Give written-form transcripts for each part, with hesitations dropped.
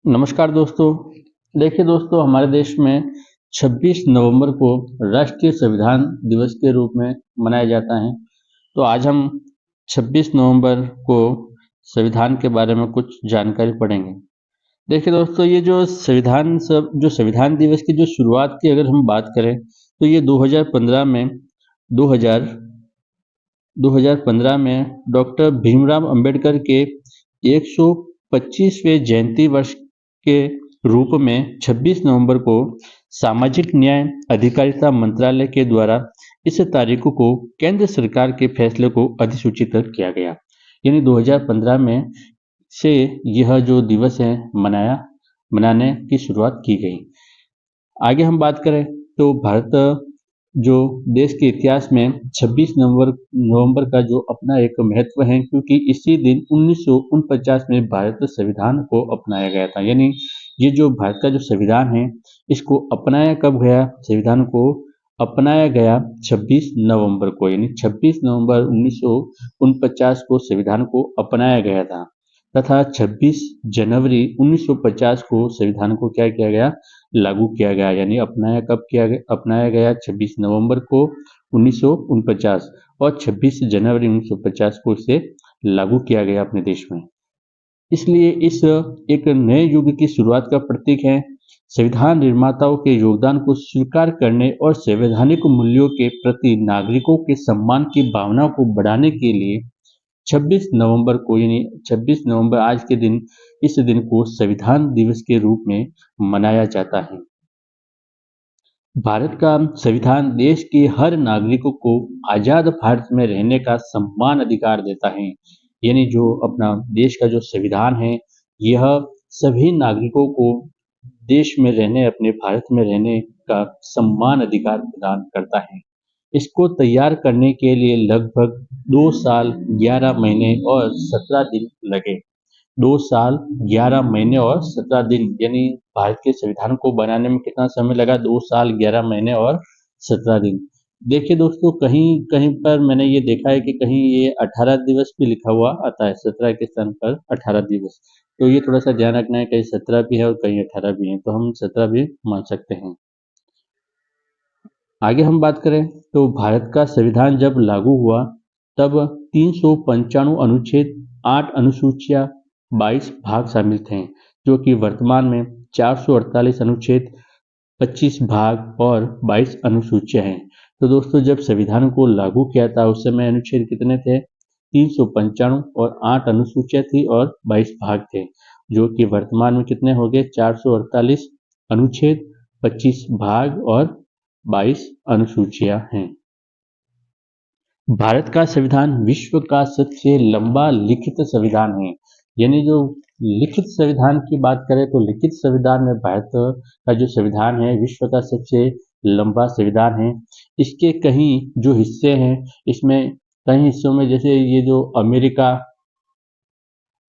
नमस्कार दोस्तों। देखिए दोस्तों, हमारे देश में 26 नवंबर को राष्ट्रीय संविधान दिवस के रूप में मनाया जाता है। तो आज हम 26 नवंबर को संविधान के बारे में कुछ जानकारी पढ़ेंगे। देखिए दोस्तों, ये जो संविधान दिवस की जो शुरुआत की अगर हम बात करें तो ये 2000 2015 में डॉक्टर भीमराव अंबेडकर के 125वें जयंती वर्ष के रूप में 26 नवंबर को सामाजिक न्याय अधिकारिता मंत्रालय के द्वारा इस तारीख को केंद्र सरकार के फैसले को अधिसूचित किया गया। यानी 2015 में से यह जो दिवस है मनाने की शुरुआत की गई। आगे हम बात करें तो भारत जो देश के इतिहास में 26 नवंबर का जो अपना एक महत्व है, क्योंकि इसी दिन 1949 में भारत संविधान को अपनाया गया था। यानी ये जो भारत का जो संविधान है, इसको अपनाया कब गया? संविधान को अपनाया गया 26 नवंबर को, यानी 26 नवंबर 1949 को संविधान को अपनाया गया था तथा 26 जनवरी 1950 को संविधान को क्या किया गया? लागू किया गया। यानी अपनाया गया 26 नवंबर को 1949 और 26 जनवरी 1950 को इसे लागू किया गया अपने देश में। इसलिए इस एक नए युग की शुरुआत का प्रतीक है। संविधान निर्माताओं के योगदान को स्वीकार करने और संवैधानिक मूल्यों के प्रति नागरिकों के सम्मान की भावना को बढ़ाने के लिए 26 नवंबर को, यानी 26 नवंबर आज के दिन, इस दिन को संविधान दिवस के रूप में मनाया जाता है। भारत का संविधान देश के हर नागरिकों को आजाद भारत में रहने का सम्मान अधिकार देता है। यानी जो अपना देश का जो संविधान है, यह सभी नागरिकों को देश में रहने, अपने भारत में रहने का सम्मान अधिकार प्रदान करता है। इसको तैयार करने के लिए लगभग 2 साल 11 महीने और 17 दिन लगे। 2 साल 11 महीने और 17 दिन, यानी भारत के संविधान को बनाने में कितना समय लगा? 2 साल 11 महीने और 17 दिन। देखिए दोस्तों, कहीं कहीं पर मैंने ये देखा है कि कहीं ये 18 दिवस भी लिखा हुआ आता है, 17 के स्थान पर 18 दिवस। तो ये थोड़ा सा ध्यान रखना है, कहीं 17 भी है और कहीं 18 भी है, तो हम 17 भी मान सकते हैं। आगे हम बात करें तो भारत का संविधान जब लागू हुआ तब 395 अनुच्छेद, 8 अनुसूचियां, 22 भाग शामिल थे, जो कि वर्तमान में 448 अनुच्छेद, 25 भाग और 22 अनुसूचियां हैं। तो दोस्तों, जब संविधान को लागू किया था उस समय अनुच्छेद कितने थे? 395 और 8 अनुसूचियां थी और 22 भाग थे, जो कि वर्तमान में कितने हो गए? 448 अनुच्छेद, 25 भाग और 22 अनुसूचियां हैं। भारत का संविधान विश्व का सबसे लंबा लिखित संविधान है। यानी जो लिखित संविधान की बात करें तो लिखित संविधान में भारत का जो संविधान है विश्व का सबसे लंबा संविधान है। इसके कहीं जो हिस्से हैं, इसमें कई हिस्सों में, जैसे ये जो America,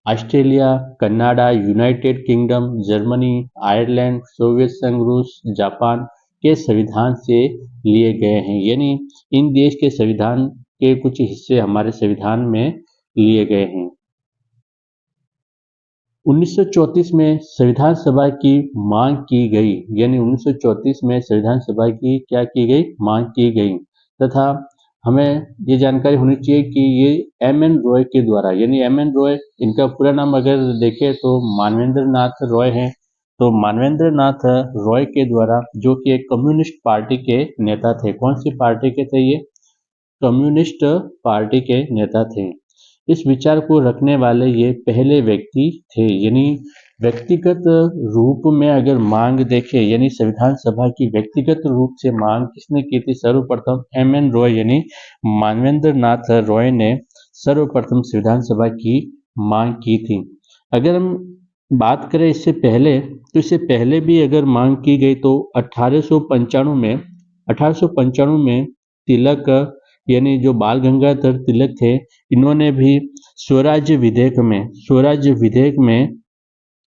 Australia, Canada, United kingdom, Germany, Ireland, Soviet संघ, रूस, जापान के संविधान से लिए गए हैं। यानी इन देश के संविधान के कुछ हिस्से हमारे संविधान में लिए गए हैं। 1934 में संविधान सभा की मांग की गई। यानी 1934 में संविधान सभा की क्या की गई? मांग की गई। तथा हमें ये जानकारी होनी चाहिए कि ये एम.एन. रॉय के द्वारा, यानी एम.एन. रॉय, इनका पूरा नाम अगर देखें तो मानवेंद्र नाथ रॉय है। तो मानवेंद्र नाथ रॉय के द्वारा, जो कि एक कम्युनिस्ट पार्टी के नेता थे। कौन सी पार्टी के थे ये? कम्युनिस्ट पार्टी के नेता थे। इस विचार को रखने वाले ये पहले व्यक्ति थे। यानी व्यक्तिगत रूप में अगर मांग देखें, यानी संविधान सभा की व्यक्तिगत रूप से मांग किसने की थी? सर्वप्रथम एम.एन. रॉय, यानी मानवेंद्र नाथ रॉय ने सर्वप्रथम संविधान सभा की मांग की थी। अगर हम बात करें इससे पहले, तो इससे पहले भी अगर मांग की गई तो 1895 में तिलक, यानी जो बाल गंगाधर तिलक थे, इन्होंने भी स्वराज्य विधेयक में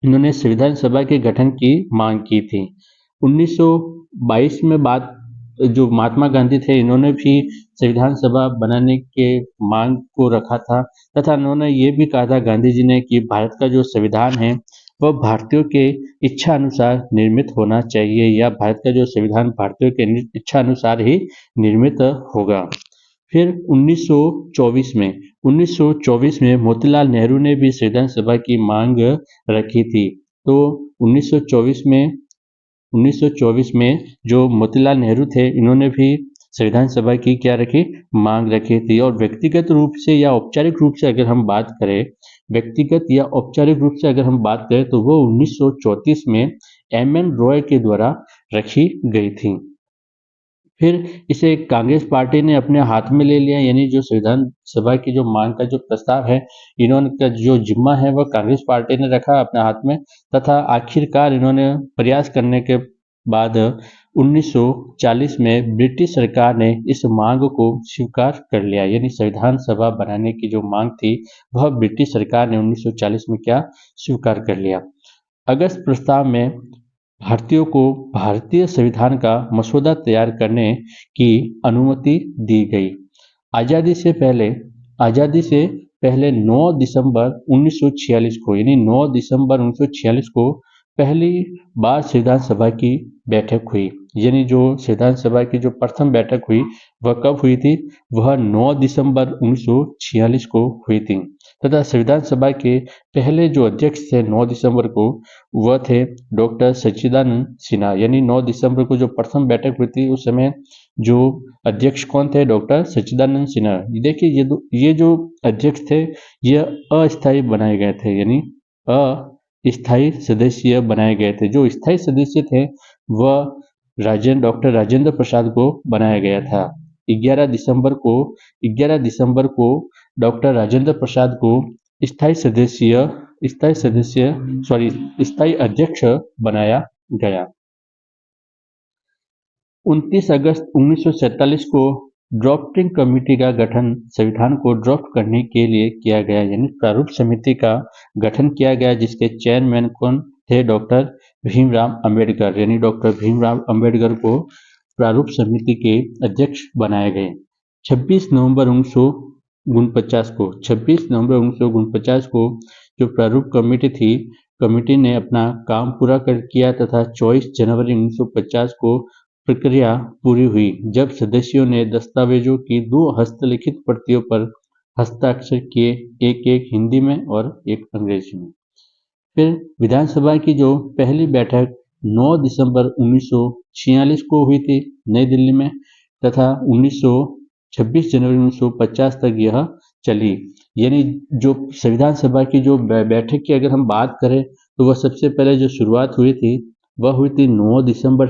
इन्होंने संविधान सभा के गठन की मांग की थी। 1922 में बात जो महात्मा गांधी थे, इन्होंने भी संविधान सभा बनाने के मांग को रखा था तथा उन्होंने ये भी कहा था, गांधी जी ने, कि भारत का जो संविधान है वह भारतीयों के इच्छा अनुसार निर्मित होना चाहिए या भारत का जो संविधान भारतीयों के इच्छा अनुसार ही निर्मित होगा। फिर 1924 में मोतीलाल नेहरू ने भी संविधान सभा की मांग रखी थी। तो 1924 में जो मोतीलाल नेहरू थे, इन्होंने भी संविधान सभा की क्या रखी, मांग रखी थी। और व्यक्तिगत रूप से या औपचारिक रूप से अगर हम बात करें, व्यक्तिगत या औपचारिक रूप से अगर हम बात करें तो वो 1934 में एम.एन. रॉय के द्वारा रखी गई थी। फिर इसे कांग्रेस पार्टी ने अपने हाथ में ले लिया, यानी जो संविधान सभा की जो मांग का जो प्रस्ताव है, इन्होंने का जो जिम्मा है वह कांग्रेस पार्टी ने रखा अपने हाथ में, तथा आखिरकार इन्होंने प्रयास करने के बाद 1940 में ब्रिटिश सरकार ने इस मांग को स्वीकार कर लिया। यानी संविधान सभा बनाने की जो मांग थी वह ब्रिटिश सरकार ने 1940 में क्या स्वीकार कर लिया। अगस्त प्रस्ताव में भारतीयों को भारतीय संविधान का मसौदा तैयार करने की अनुमति दी गई। आज़ादी से पहले 9 दिसंबर 1946 को, यानी 9 दिसंबर 1946 को पहली बार संविधान सभा की बैठक हुई। यानी जो संविधान सभा की जो प्रथम बैठक हुई वह कब हुई थी, वह 9 दिसंबर 1946 को हुई थी। तथा संविधान सभा के पहले जो अध्यक्ष थे 9 दिसंबर को, वह थे डॉक्टर सच्चिदानंद सिन्हा। यानी 9 दिसंबर को जो प्रथम बैठक हुई थी उस समय जो अध्यक्ष कौन थे, डॉक्टर सच्चिदानंद सिन्हा। देखिए ये जो अध्यक्ष थे ये अस्थायी बनाए गए थे, यानी अस्थायी सदस्य बनाए गए थे। जो स्थायी सदस्य थे वह डॉक्टर राजेंद्र प्रसाद को बनाया गया था। 11 दिसंबर को डॉक्टर राजेंद्र प्रसाद को स्थायी अध्यक्ष बनाया गया। 29 अगस्त 1947 को ड्राफ्टिंग कमेटी का गठन संविधान को ड्राफ्ट करने के लिए किया गया, यानी प्रारूप समिति का गठन किया गया, जिसके चेयरमैन कौन थे, डॉक्टर भीमराव अंबेडकर। यानी डॉक्टर भीमराव अंबेडकर को प्रारूप समिति के अध्यक्ष बनाए गए। 26 नवंबर 1949 को जो प्रारूप कमेटी थी, कमेटी ने अपना काम पूरा कर किया तथा 24 जनवरी 1950 को प्रक्रिया पूरी हुई, जब सदस्यों ने दस्तावेजों की 2 हस्तलिखित प्रतियों पर हस्ताक्षर किए, एक हिंदी में और एक अंग्रेजी में। फिर विधानसभा की जो पहली बैठक 9 दिसंबर 1946 को हुई थी नई दिल्ली में, तथा 26 जनवरी 1950 तक यह चली। यानी जो संविधान सभा की जो बैठक की अगर हम बात करें तो वह सबसे पहले जो शुरुआत हुई थी वह हुई थी 9 दिसंबर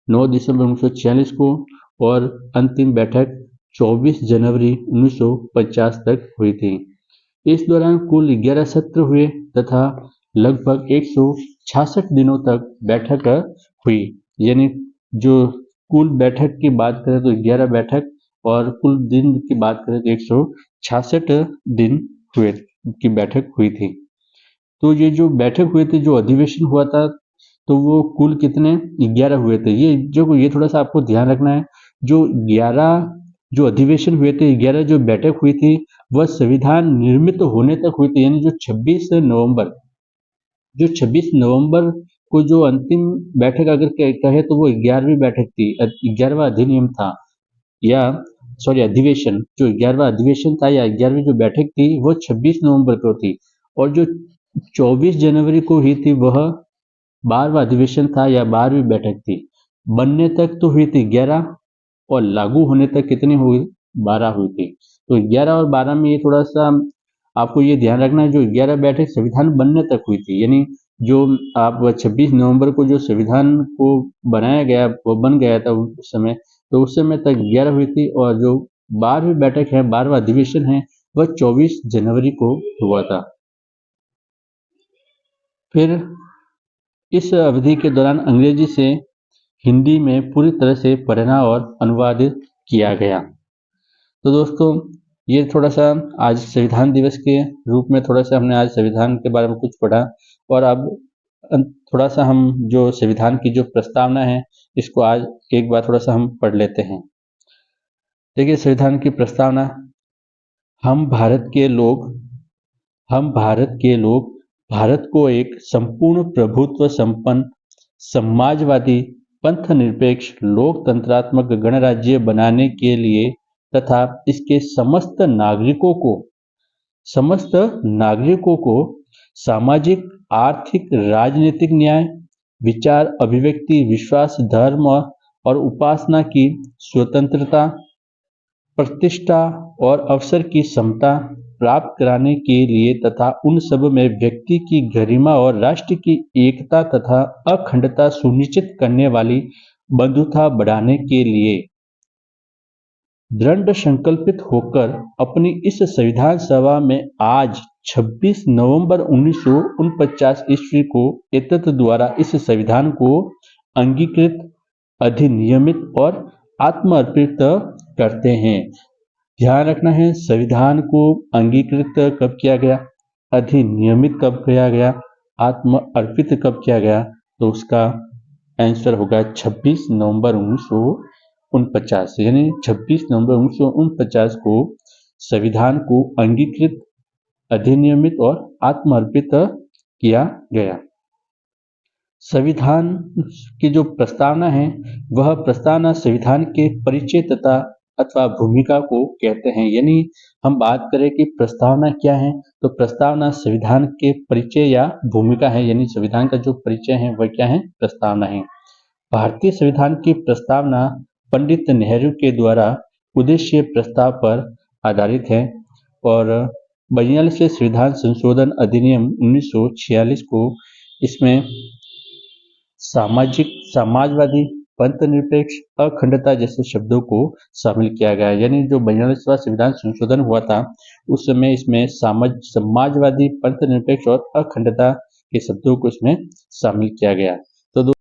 1946 को, और अंतिम बैठक 24 जनवरी 1950 तक हुई थी। इस दौरान कुल 11 सत्र हुए तथा लगभग 166 दिनों तक बैठक हुई। यानी जो कुल बैठक की बात करें तो 11 बैठक, और कुल दिन की बात करें तो 166 दिन की बैठक हुई थी। तो ये जो बैठक हुई थी, जो अधिवेशन हुआ था, तो वो कुल कितने 11 हुए थे। ये थोड़ा सा आपको ध्यान रखना है। जो 11 जो अधिवेशन हुए थे, 11 जो बैठक हुई थी, वह संविधान निर्मित होने तक हुई थी। यानी जो 26 नवंबर को जो अंतिम बैठक अगर कहे तो वो 11वीं बैठक थी, 11वां अधिनियम था, या सॉरी अधिवेशन, जो 11वां अधिवेशन था या 11वीं जो बैठक थी वो 26 नवंबर को थी, और जो 24 जनवरी को हुई थी वह 12वां अधिवेशन था या 12वीं बैठक थी। बनने तक तो हुई थी 11 और लागू होने तक कितनी हुई, 12 हुई थी। तो 11 और 12 में ये थोड़ा सा आपको ये ध्यान रखना है। जो 11 बैठक संविधान बनने तक हुई थी, यानी जो आप 26 नवंबर को जो संविधान को बनाया गया वो बन गया था उस समय, तो उस समय तक 11 हुई थी, और जो 12वीं बैठक है, 12वां अधिवेशन है, वह 24 जनवरी को हुआ था। फिर इस अवधि के दौरान अंग्रेजी से हिंदी में पूरी तरह से पढ़ना और अनुवाद किया गया। तो दोस्तों ये थोड़ा सा आज संविधान दिवस के रूप में थोड़ा सा हमने आज संविधान के बारे में कुछ पढ़ा, और अब थोड़ा सा हम जो संविधान की जो प्रस्तावना है इसको आज एक बार थोड़ा सा हम पढ़ लेते हैं। देखिए संविधान की प्रस्तावना, हम भारत के लोग भारत को एक संपूर्ण प्रभुत्व संपन्न समाजवादी पंथ निरपेक्ष लोकतंत्रात्मक गणराज्य बनाने के लिए तथा इसके समस्त नागरिकों को सामाजिक आर्थिक राजनीतिक न्याय विचार अभिव्यक्ति विश्वास धर्म और उपासना की स्वतंत्रता प्रतिष्ठा और अवसर की समता प्राप्त कराने के लिए तथा उन सब में व्यक्ति की गरिमा और राष्ट्र की एकता तथा अखंडता सुनिश्चित करने वाली बंधुता बढ़ाने के लिए दृढ़ संकल्पित होकर अपनी इस संविधान सभा में आज 26 नवंबर 1949 ईस्वी को एतत् द्वारा इस संविधान को अंगीकृत अधिनियमित और आत्मर्पित करते हैं। ध्यान रखना है, संविधान को अंगीकृत कब किया गया, अधिनियमित कब किया गया, आत्म अर्पित कब किया गया, तो उसका आंसर होगा 26 नवंबर 1949। यानी 26 नवंबर 1949 को संविधान को अंगीकृत अधिनियमित और आत्मर्पित किया गया। संविधान की जो प्रस्तावना है वह प्रस्तावना संविधान के परिचय तथा अथवा भूमिका को कहते हैं। यानी हम बात करें कि प्रस्तावना क्या है, तो प्रस्तावना संविधान के परिचय या भूमिका है। यानी संविधान का जो परिचय है वह क्या है, प्रस्तावना है। भारतीय संविधान की प्रस्तावना पंडित नेहरू के द्वारा उद्देश्य प्रस्ताव पर आधारित है और 42वें संविधान संशोधन अधिनियम 1946 को इसमें समाजवादी पंथनिरपेक्ष अखंडता जैसे शब्दों को शामिल किया गया है। यानी जो 42वां संविधान संशोधन हुआ था उस समय इसमें समाजवादी पंथनिरपेक्ष और अखंडता के शब्दों को इसमें शामिल किया गया। तो